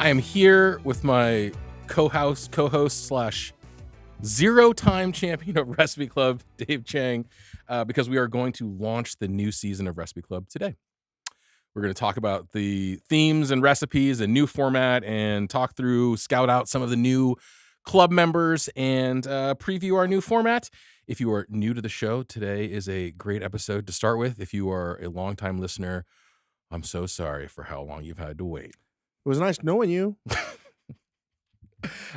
I am here with my co-host / zero-time champion of Recipe Club, Dave Chang, because we are going to launch the new season of Recipe Club today. We're going to talk about the themes and recipes and new format and scout out some of the new club members and preview our new format. If you are new to the show, today is a great episode to start with. If you are a longtime listener, I'm so sorry for how long you've had to wait. It was nice knowing you.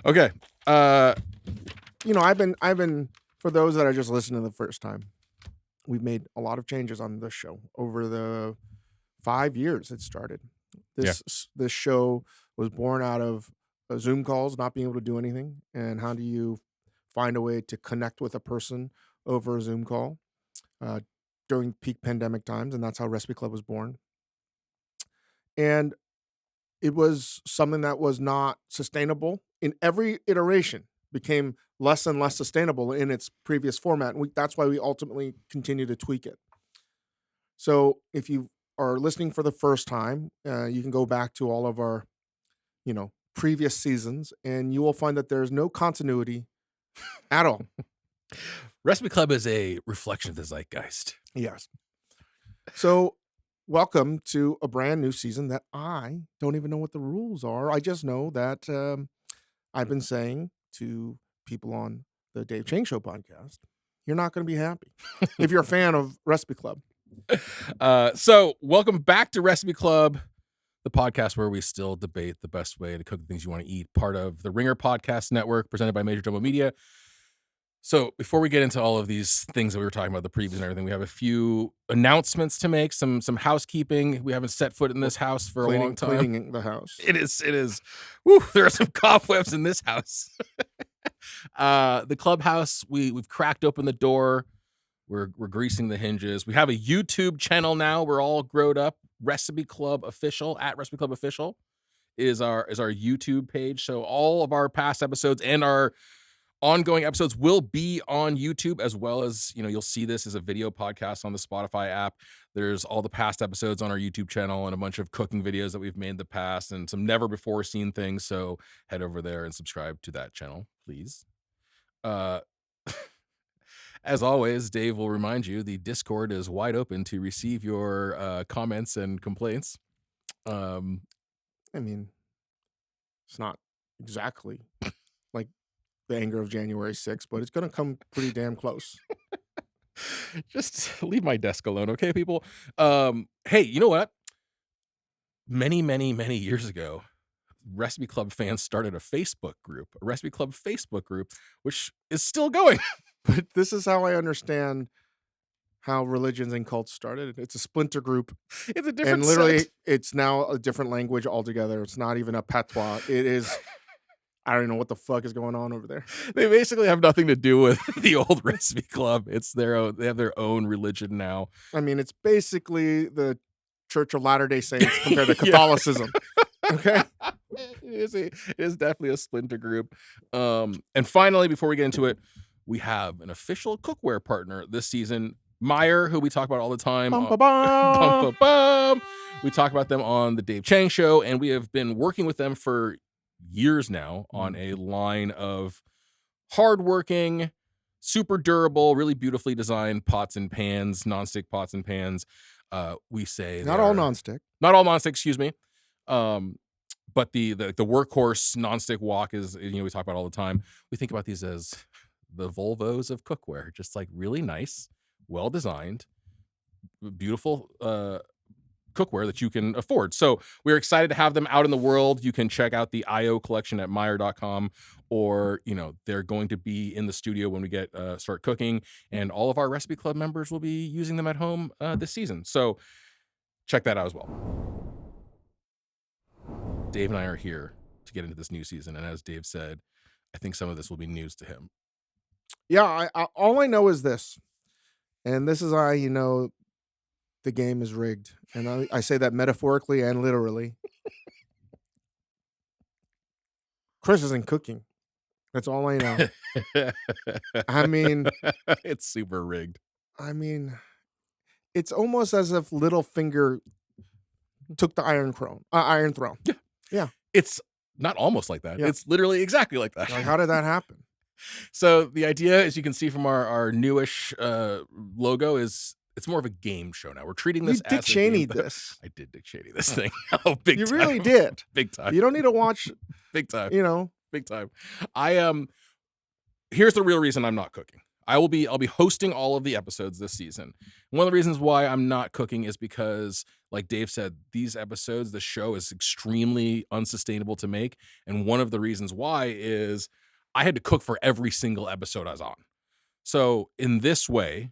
Okay. I've been for those that are just listening the first time, we've made a lot of changes on this show over the 5 years it started. This show was born out of Zoom calls, not being able to do anything, and how do you find a way to connect with a person over a Zoom call during peak pandemic times, and that's how Recipe Club was born. And it was something that was not sustainable in every iteration, became less and less sustainable in its previous format. And that's why we ultimately continue to tweak it. So if you are listening for the first time, you can go back to all of our, previous seasons, and you will find that there's no continuity at all. Recipe Club is a reflection of the zeitgeist. Yes. So welcome to a brand new season that I don't even know what the rules are. I just know that I've been saying to people on the Dave Chang Show podcast, you're not going to be happy if you're a fan of Recipe Club. So welcome back to Recipe Club, the podcast where we still debate the best way to cook the things you want to eat, part of the Ringer Podcast Network, presented by Major Jumbo Media. So before we get into all of these things that we were talking about, the previews and everything, we have a few announcements to make, some housekeeping. We haven't set foot in this house for a long time. Cleaning the house. It is. Woo, there are some cobwebs in this house. The clubhouse, we've cracked open the door. We're greasing the hinges. We have a YouTube channel now. We're all grown up. Recipe Club Official, at Recipe Club Official is our YouTube page. So all of our past episodes and our ongoing episodes will be on YouTube, as well as, you'll see this as a video podcast on the Spotify app. There's all the past episodes on our YouTube channel and a bunch of cooking videos that we've made in the past and some never before seen things. So head over there and subscribe to that channel, please. As always, Dave will remind you, the Discord is wide open to receive your comments and complaints. It's not exactly like the anger of January 6th, but it's going to come pretty damn close. Just leave my desk alone, okay, people? Hey, you know what? Many, many, many years ago, Recipe Club fans started a Recipe Club Facebook group, which is still going. But this is how I understand how religions and cults started. It's a splinter group. It's a different and literally, sect. It's now a different language altogether. It's not even a patois. It is... I don't know what the fuck is going on over there. They basically have nothing to do with the old Recipe Club. It's their own. They have their own religion now. It's basically the Church of Latter-day Saints compared to Catholicism. Okay? It is definitely a splinter group. And finally, before we get into it, we have an official cookware partner this season, Meyer, who we talk about all the time. We talk about them on the Dave Chang Show, and we have been working with them for years now on a line of hardworking, super durable, really beautifully designed pots and pans, nonstick pots and pans. We say not all nonstick, excuse me. But the workhorse nonstick wok is, we talk about all the time. We think about these as the Volvos of cookware, just like really nice, well designed, beautiful cookware that you can afford. So we're excited to have them out in the world. You can check out the IO collection at Meyer.com, or they're going to be in the studio when we get start cooking, and all of our Recipe Club members will be using them at home this season. So check that out as well. Dave and I are here to get into this new season, and as Dave said, I think some of this will be news to him. Yeah, all I know is this, and this is how the game is rigged, and I say that metaphorically and literally. Chris isn't cooking. That's all I know. It's super rigged. It's almost as if Littlefinger took the Iron Throne. Yeah. Yeah. It's not almost like that. Yeah. It's literally exactly like that. Like, how did that happen? So the idea, as you can see from our newish logo, is it's more of a game show now. We're treating this You Dick as Cheney a game. this. I did Dick Cheney this thing. Oh, big You time. really did. Big time. You don't need to watch, Big time. Big time. Here's the real reason I'm not cooking. I'll be hosting all of the episodes this season. One of the reasons why I'm not cooking is because, like Dave said, these episodes, the show is extremely unsustainable to make. And one of the reasons why is I had to cook for every single episode I was on. So in this way,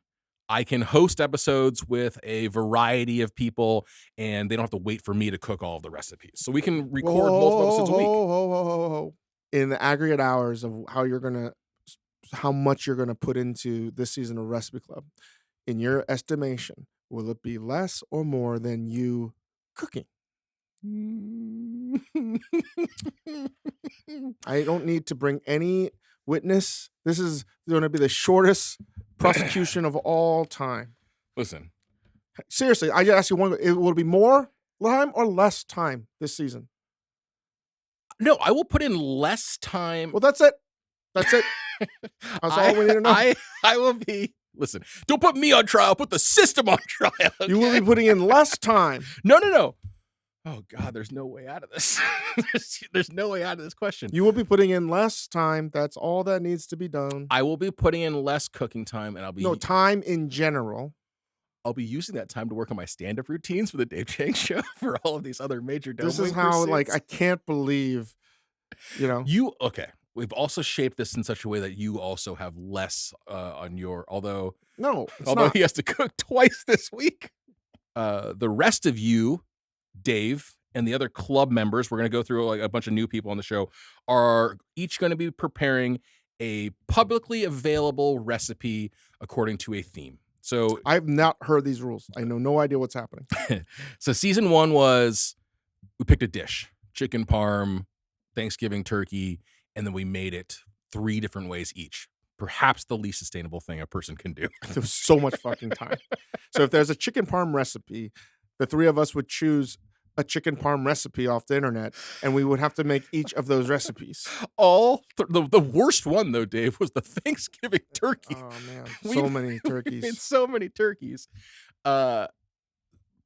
I can host episodes with a variety of people, and they don't have to wait for me to cook all of the recipes. So we can record multiple episodes a week. In the aggregate hours of how much you're gonna put into this season of Recipe Club, in your estimation, will it be less or more than you cooking? I don't need to bring any witness. This is going to be the shortest prosecution of all time. Listen, seriously, I just ask you one. Will it be more time or less time this season? No, I will put in less time. Well, that's it. That's it. That's all we need to know. I will be. Listen, don't put me on trial. Put the system on trial. Okay? You will be putting in less time. No. Oh God, there's no way out of this. There's no way out of this question. You will be putting in less time. That's all that needs to be done. I will be putting in less cooking time, and time in general. I'll be using that time to work on my stand-up routines for the Dave Chang show for all of these other major. This is how pursuits. I can't believe, Okay. We've also shaped this in such a way that you also have less on your, although he has to cook twice this week. The rest of you, Dave, and the other club members, we're going to go through like a bunch of new people on the show, are each going to be preparing a publicly available recipe according to a theme. So I've not heard these rules. I know no idea what's happening. So season 1 was, we picked a dish, chicken parm, Thanksgiving turkey, and then we made it 3 different ways each. Perhaps the least sustainable thing a person can do. There was so much fucking time. So if there's a chicken parm recipe, the 3 of us would choose a chicken parm recipe off the internet, and we would have to make each of those recipes. The worst one, though, Dave, was the Thanksgiving turkey. Oh, man. So many turkeys. We made so many turkeys.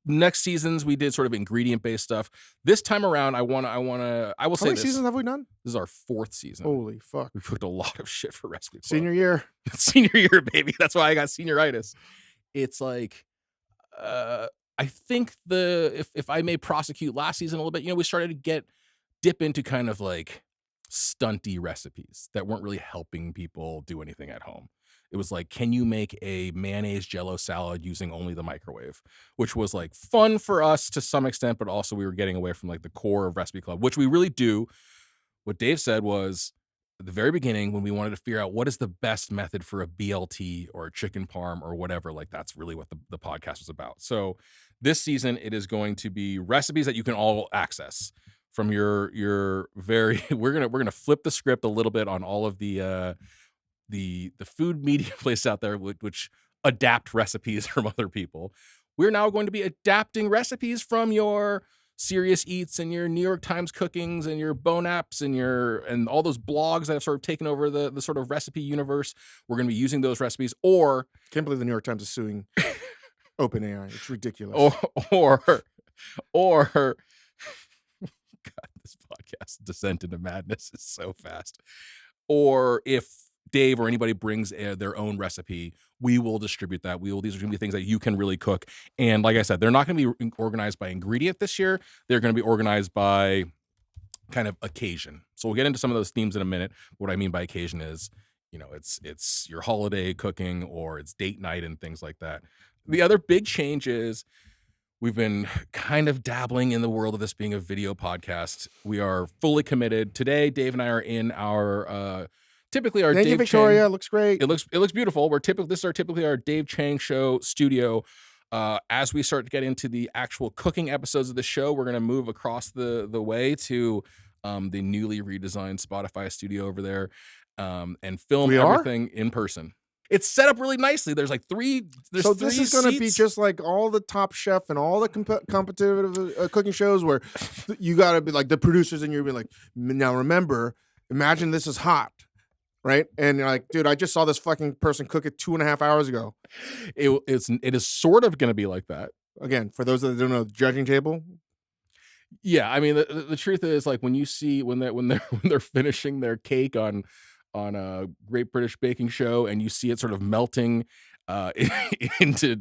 Next seasons, we did sort of ingredient-based stuff. This time around, I will say this. How many seasons have we done? This is our 4th season. Holy fuck. We've cooked a lot of shit for Recipe Club. Senior year. Senior year, baby. That's why I got senioritis. It's like, I think if I may prosecute last season a little bit, we started to dip into kind of like stunty recipes that weren't really helping people do anything at home. It was like, can you make a mayonnaise jello salad using only the microwave? Which was like fun for us to some extent, but also we were getting away from like the core of Recipe Club, which we really do. What Dave said was, at the very beginning, when we wanted to figure out what is the best method for a BLT or a chicken parm or whatever, like that's really what the podcast was about. So this season, it is going to be recipes that you can all access from your very. We're gonna flip the script a little bit on all of the food media places out there which adapt recipes from other people. We're now going to be adapting recipes from your Serious Eats and your New York Times cookings and your Bone Apps and all those blogs that have sort of taken over the sort of recipe universe. We're going to be using those recipes, or can't believe the New York Times is suing OpenAI. It's ridiculous. Or God, this podcast descent into madness is so fast. Or if Dave or anybody brings their own recipe, we will distribute that. These are going to be things that you can really cook. And like I said, they're not going to be organized by ingredient this year. They're going to be organized by kind of occasion. So we'll get into some of those themes in a minute. What I mean by occasion is, it's your holiday cooking or it's date night and things like that. The other big change is we've been kind of dabbling in the world of this being a video podcast. We are fully committed. Today, Dave and I are in our typically our Dave Victoria Chang, looks great. It looks beautiful. This is typically our Dave Chang show studio. As we start to get into the actual cooking episodes of the show, we're going to move across the way to the newly redesigned Spotify studio over there and film everything in person. It's set up really nicely. There's like three. There's so this three is going to be seats. just like all the Top Chef and all the competitive cooking shows where you got to be like the producers and you're be like, now remember, imagine this is hot, right? And you're like, dude, I just saw this fucking person cook it 2.5 hours ago. It is sort of going to be like that. Again, for those that don't know, the judging table. Yeah, I mean the truth is like when you see when they're finishing their cake on a Great British Baking Show and you see it sort of melting into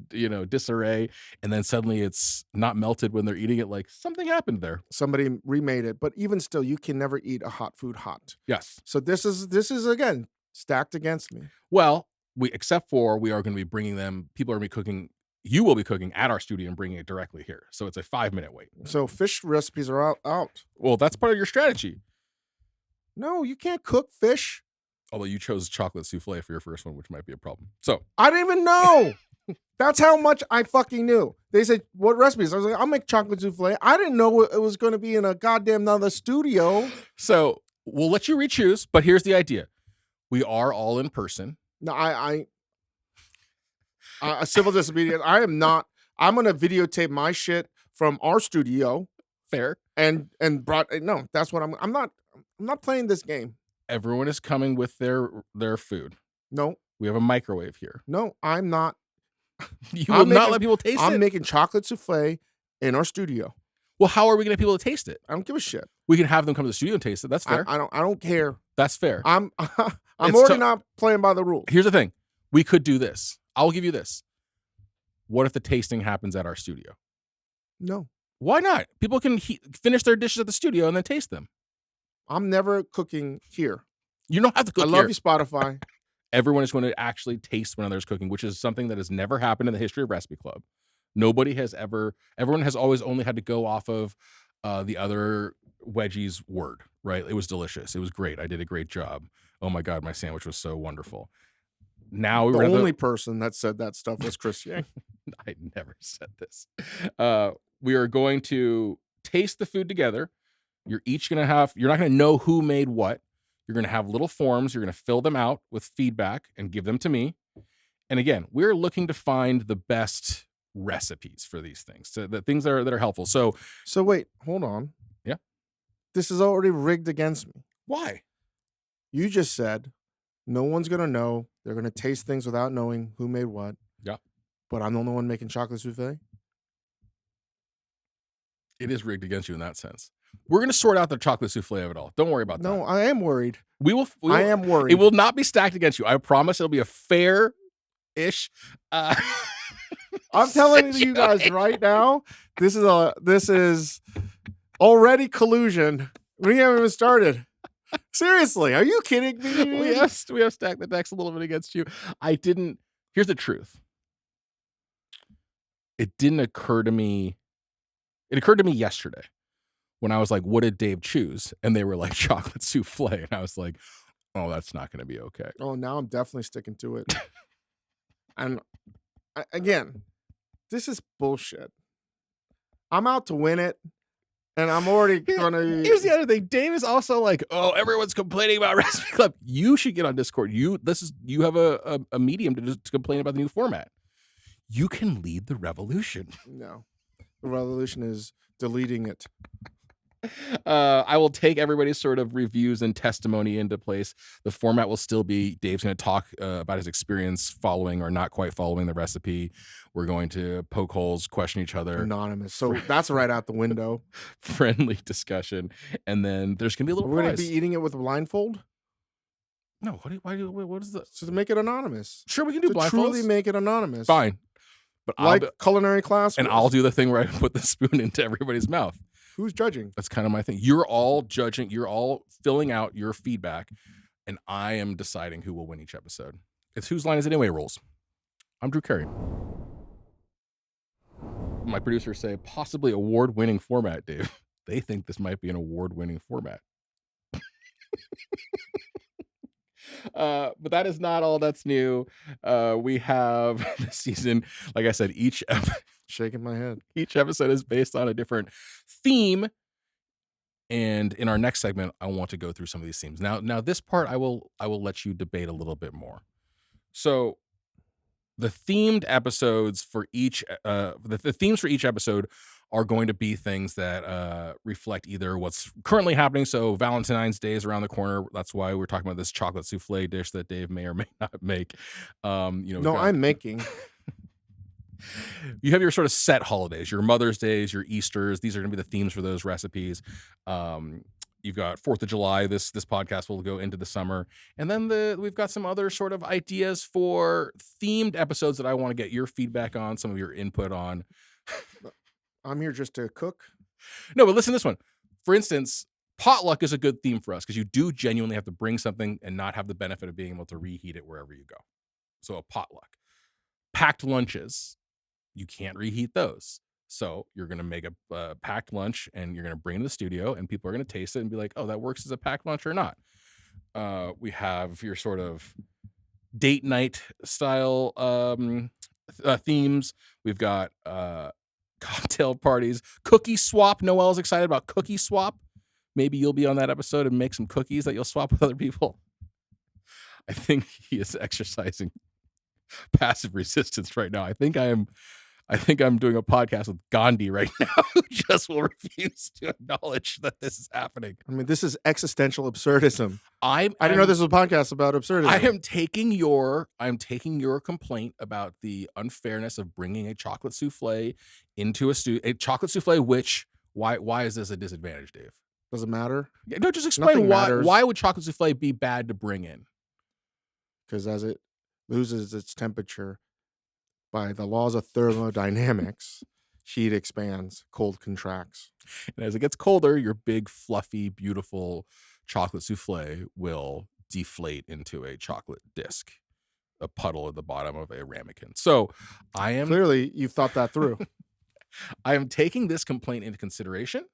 disarray, and then suddenly it's not melted when they're eating it, like something happened there. Somebody remade it, but even still, you can never eat a hot food hot. Yes. So this is again stacked against me. Well, we are going to be bringing them. People are going to be cooking. You will be cooking at our studio and bringing it directly here. So it's a 5-minute wait. So fish recipes are out. Well, that's part of your strategy. No, you can't cook fish. Although you chose chocolate souffle for your first one, which might be a problem. So I didn't even know. That's how much I fucking knew. They said, what recipes? I was like, I'll make chocolate souffle. I didn't know it was going to be in a goddamn another studio. So we'll let you re-choose, but here's the idea. We are all in person. No, a civil disobedience. I am not. I'm going to videotape my shit from our studio. Fair. And no, that's what I'm not playing this game. Everyone is coming with their food. No. We have a microwave here. No, I'm not. You will not let people taste it? I'm making chocolate souffle in our studio. Well, how are we going to get people to taste it? I don't give a shit. We can have them come to the studio and taste it. That's fair. I don't care. That's fair. I'm already not playing by the rules. Here's the thing. We could do this. I'll give you this. What if the tasting happens at our studio? No. Why not? People can finish their dishes at the studio and then taste them. I'm never cooking here. You don't have to cook here. I love you, Spotify. Everyone is going to actually taste one another's cooking, which is something that has never happened in the history of Recipe Club. Everyone has always only had to go off of the other wedgie's word, right? It was delicious. It was great. I did a great job. Oh my God, my sandwich was so wonderful. Now the only person that said that stuff was Chris Ying. I never said this. We are going to taste the food together. You're not going to know who made what. You're going to have little forms. You're going to fill them out with feedback and give them to me. And again, we're looking to find the best recipes for these things, so the things that are helpful. So wait, hold on. Yeah. This is already rigged against me. Why? You just said no one's going to know. They're going to taste things without knowing who made what. Yeah. But I'm the only one making chocolate souffle. It is rigged against you in that sense. We're going to sort out the chocolate souffle of it all. Don't worry about that. No, I am worried. We will. I am worried. It will not be stacked against you. I promise it'll be a fair-ish. I'm telling you guys right now, this is already collusion. We haven't even started. Seriously, are you kidding me? We have stacked the decks a little bit against you. Here's the truth. It didn't occur to me. It occurred to me yesterday when I was like, what did Dave choose? And they were like chocolate souffle. And I was like, oh, that's not going to be okay. Oh, now I'm definitely sticking to it. And again, this is bullshit. I'm out to win it. And I'm already going to... Here's the other thing. Dave is also like, oh, everyone's complaining about Recipe Club. You should get on Discord. You have a medium to complain about the new format. You can lead the revolution. No. The revolution is deleting it. I will take everybody's sort of reviews and testimony into place. The format will still be Dave's going to talk about his experience following or not quite following the recipe. We're going to poke holes, question each other. Anonymous. So that's right out the window. Friendly discussion. And then there's going to be a little We're going prize. to be eating it with a blindfold? No. What is that? So to make it anonymous. Sure, we can do blindfolds. Truly make it anonymous. Fine. But like culinary class. And I'll do the thing where I put the spoon into everybody's mouth. Who's judging? That's kind of my thing. You're all judging. You're all filling out your feedback, and I am deciding who will win each episode. It's Whose Line Is It Anyway rules. I'm Drew Carey. My producers say possibly award-winning format, Dave. They think this might be an award-winning format. But that is not all that's new. We have this season, like I said, shaking my head. Each episode is based on a different theme. And in our next segment, I want to go through some of these themes. Now this part I will let you debate a little bit more. So the themed episodes for each the themes for each episode are going to be things that reflect either what's currently happening. So Valentine's Day is around the corner. That's why we're talking about this chocolate souffle dish that Dave may or may not make. I'm making. You have your sort of set holidays, your Mother's Days, your Easters. These are going to be the themes for those recipes. You've got 4th of July. This podcast will go into the summer. And then we've got some other sort of ideas for themed episodes that I want to get your feedback on, some of your input on. I'm here just to cook. No, but listen to this one. For instance, potluck is a good theme for us because you do genuinely have to bring something and not have the benefit of being able to reheat it wherever you go. So a potluck. Packed lunches. You can't reheat those. So you're going to make a packed lunch and you're going to bring it to the studio and people are going to taste it and be like, oh, that works as a packed lunch or not. We have your sort of date night style themes. We've got cocktail parties, cookie swap. Noelle's excited about cookie swap. Maybe you'll be on that episode and make some cookies that you'll swap with other people. I think he is exercising passive resistance right now. I think I'm doing a podcast with Gandhi right now who just will refuse to acknowledge that this is happening. I mean, this is existential absurdism. I didn't know this was a podcast about absurdism. I'm taking your complaint about the unfairness of bringing a chocolate souffle into a chocolate souffle, which why is this a disadvantage, Dave? Does it matter? No, just explain why would chocolate souffle be bad to bring in? Because as it loses its temperature, by the laws of thermodynamics, heat expands, cold contracts. And as it gets colder, your big, fluffy, beautiful chocolate souffle will deflate into a chocolate disc, a puddle at the bottom of a ramekin. So clearly you've thought that through. I am taking this complaint into consideration,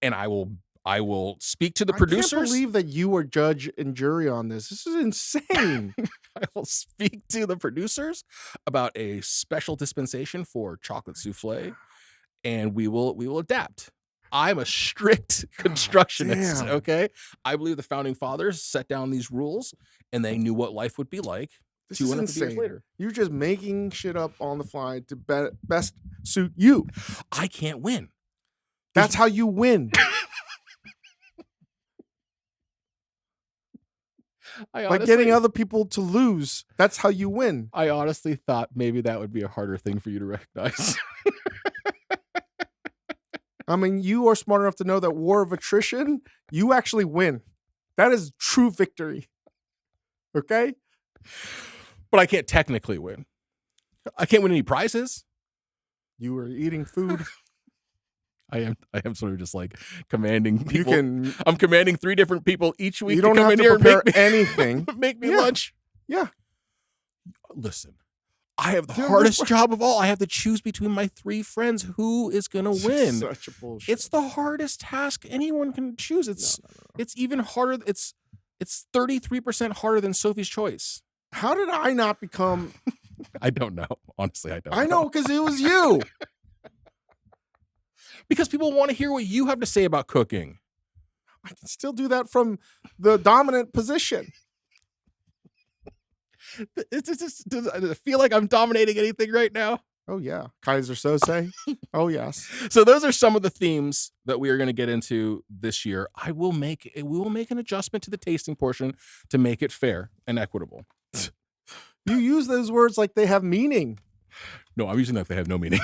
and I will speak to the producers. I can't believe that you were judge and jury on this. This is insane. I will speak to the producers about a special dispensation for chocolate souffle, and we will adapt. I'm a strict constructionist, okay? I believe the founding fathers set down these rules, and they knew what life would be like 250 years later. You're just making shit up on the fly to best suit you. I can't win. That's how you win. Like getting other people to lose. That's how you win. I honestly thought maybe that would be a harder thing for you to recognize. I mean, you are smart enough to know that war of attrition, you actually win. That is true victory. Okay? But I can't technically win. I can't win any prizes. You were eating food. I am sort of just like commanding people. I'm commanding 3 different people each week. You don't have to prepare anything. Make me lunch. Yeah. Listen, I have the hardest job of all. I have to choose between my 3 friends who is going to win. Such a bullshit. It's the hardest task anyone can choose. It's even harder. It's 33% harder than Sophie's Choice. How did I not become? I don't know. Honestly, I don't know. I know because it was you. Because people want to hear what you have to say about cooking. I can still do that from the dominant position. Does I feel like I'm dominating anything right now? Oh, yeah. Kaiser Sose. Oh, yes. So those are some of the themes that we are going to get into this year. We will make an adjustment to the tasting portion to make it fair and equitable. You use those words like they have meaning. No, I'm using that they have no meaning.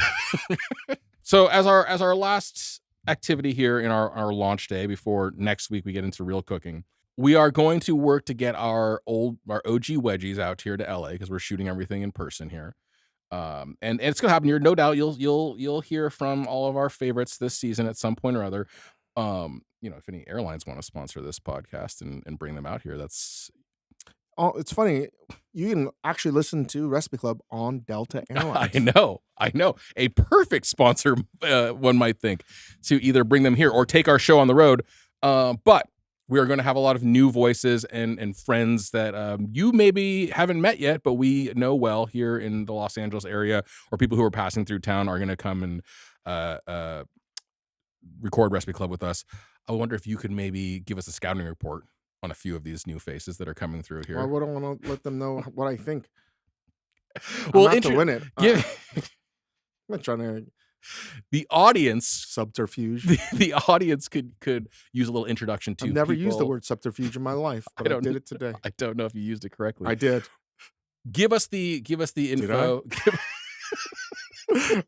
So as our last activity here in our launch day before next week we get into real cooking, we are going to work to get our OG wedgies out here to LA because we're shooting everything in person here. And it's gonna happen here. No doubt you'll hear from all of our favorites this season at some point or other. If any airlines want to sponsor this podcast and bring them out here, that's. Oh, it's funny. You can actually listen to Recipe Club on Delta Airlines. I know. A perfect sponsor, one might think, to either bring them here or take our show on the road. But we are going to have a lot of new voices and friends that you maybe haven't met yet, but we know well here in the Los Angeles area, or people who are passing through town are going to come and record Recipe Club with us. I wonder if you could maybe give us a scouting report on a few of these new faces that are coming through here. Why would I want to let them know what I think? Well, I'm not to win it. Give I'm not trying to the audience subterfuge. The audience could use a little introduction to. I've never people. used the word subterfuge in my life, but I did it today. I don't know if you used it correctly. I did. Give us the info.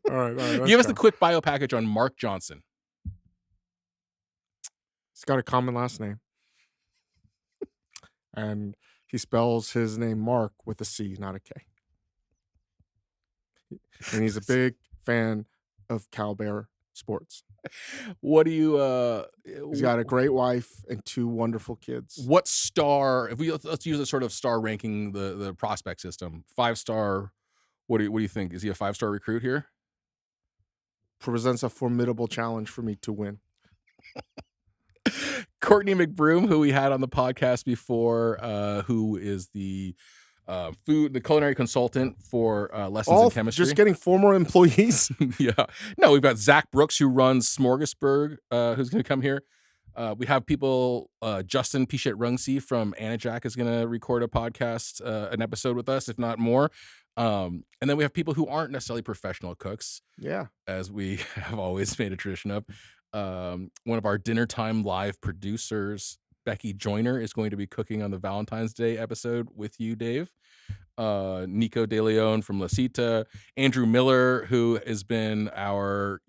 All right. Give us the quick bio package on Mark Johnson. He's got a common last name. And he spells his name Mark with a C, not a K. And he's a big fan of Cowbear sports. What do you he's got a great wife and 2 wonderful kids. What star, if we let's use a sort of star ranking the prospect system. 5-star, what do you think? Is he a 5-star recruit here? Presents a formidable challenge for me to win. Courtney McBroom, who we had on the podcast before, who is the culinary consultant for lessons in chemistry. Just getting 4 more employees. Yeah. No, we've got Zach Brooks, who runs Smorgasburg, who's going to come here. We have people, Justin Pichette-Rungsi from Anajac is going to record a podcast, an episode with us, if not more. And then we have people who aren't necessarily professional cooks. Yeah. As we have always made a tradition of. One of our dinner time live producers, Becky Joyner, is going to be cooking on the Valentine's Day episode with you, Dave. Nico De Leon from La Cita, Andrew Miller, who has been our,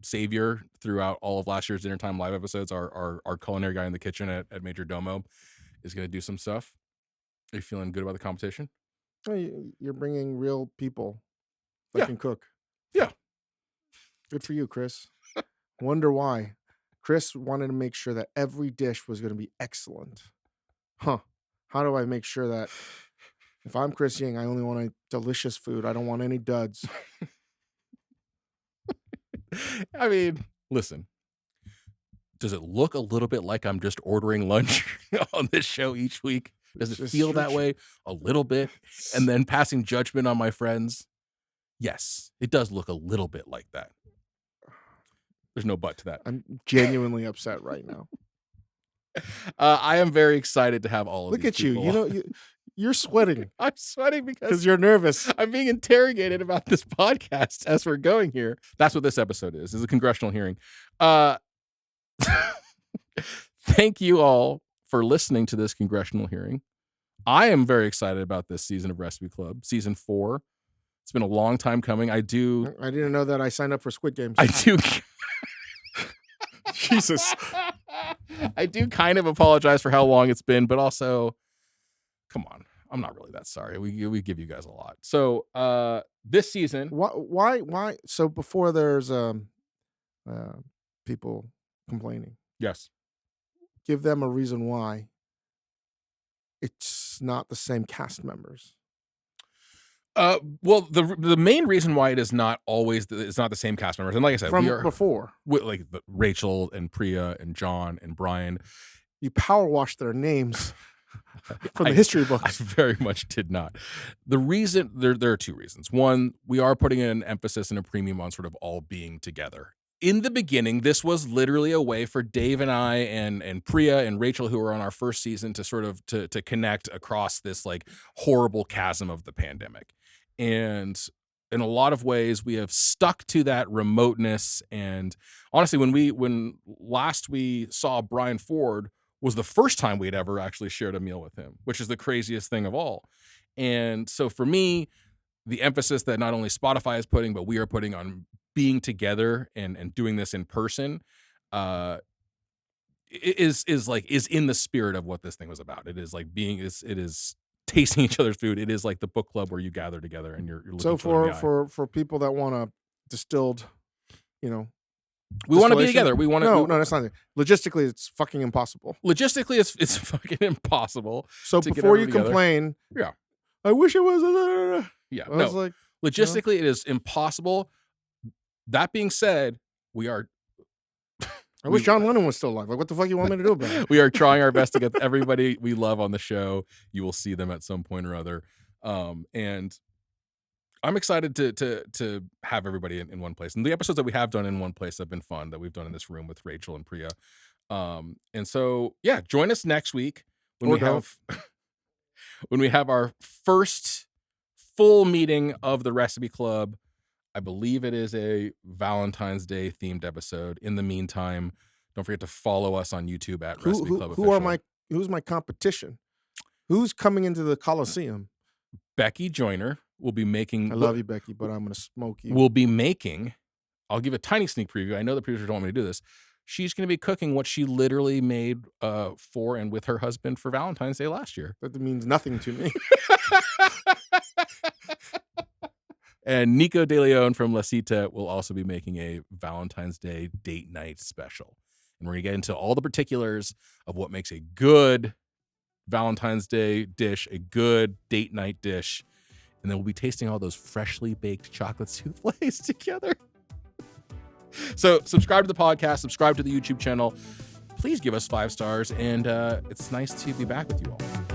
savior throughout all of last year's dinner time live episodes. Our culinary guy in the kitchen at Major Domo is going to do some stuff. Are you feeling good about the competition? You're bringing real people that can cook. Yeah. Good for you, Chris. Wonder why. Chris wanted to make sure that every dish was going to be excellent. How do I make sure that if I'm Chris Ying, I only want a delicious food. I don't want any duds. I mean, listen. Does it look a little bit like I'm just ordering lunch on this show each week? Does it feel that way a little bit? And then passing judgment on my friends? Yes, it does look a little bit like that. There's no but to that. I'm genuinely upset right now. I am very excited to have all of these people. Look at you. You're sweating. I'm sweating because you're nervous. I'm being interrogated about this podcast as we're going here. That's what this episode is a congressional hearing. Thank you all for listening to this congressional hearing. I am very excited about this season of Recipe Club, season 4. It's been a long time coming. I didn't know that I signed up for Squid Games. I do. Jesus. I do kind of apologize for how long it's been, but also, come on. I'm not really that sorry. We give you guys a lot. So this season. Why? So before there's people complaining. Yes. Give them a reason why it's not the same cast members. Well, the main reason why it is not always it's not the same cast members, and like I said, from before, like Rachel and Priya and John and Brian, you power washed their names from the history books. I very much did not. The reason there are 2 reasons. One, we are putting an emphasis and a premium on sort of all being together. In the beginning, this was literally a way for Dave and I and Priya and Rachel, who were on our first season, to sort of to connect across this like horrible chasm of the pandemic. And in a lot of ways, we have stuck to that remoteness. And honestly, when last we saw Brian Ford was the first time we'd ever actually shared a meal with him, which is the craziest thing of all. And so for me, the emphasis that not only Spotify is putting, but we are putting on being together and doing this in person, is in the spirit of what this thing was about. It is like it is tasting each other's food. It is like the book club where you gather together and you're looking so for people that want a distilled, we want to be together. We want to. No, that's not it. Logistically, it's fucking impossible. Logistically, it's fucking impossible. So before you complain, I wish it was. Yeah, I was like, logistically, it is impossible. That being said, we are. I wish John Lennon was still alive. Like, what the fuck you want me to do about it? We are trying our best to get everybody we love on the show. You will see them at some point or other. And I'm excited to have everybody in one place. And the episodes that we have done in one place have been fun, that we've done in this room with Rachel and Priya. And so, yeah, join us next week when Or we don't. have when we have our first full meeting of the Recipe Club. I believe it is a Valentine's Day themed episode. In the meantime, don't forget to follow us on YouTube at Recipe Club Official. Who's my competition? Who's coming into the Coliseum? Becky Joyner will be making. I love you, Becky, but I'm gonna smoke you. Will be making. I'll give a tiny sneak preview. I know the producers don't want me to do this. She's going to be cooking what she literally made for and with her husband for Valentine's Day last year. That means nothing to me. And Nico De Leon from La Cita will also be making a Valentine's Day date night special. And we're going to get into all the particulars of what makes a good Valentine's Day dish, a good date night dish. And then we'll be tasting all those freshly baked chocolate souffles together. So subscribe to the podcast, subscribe to the YouTube channel. Please give us 5 stars. And it's nice to be back with you all.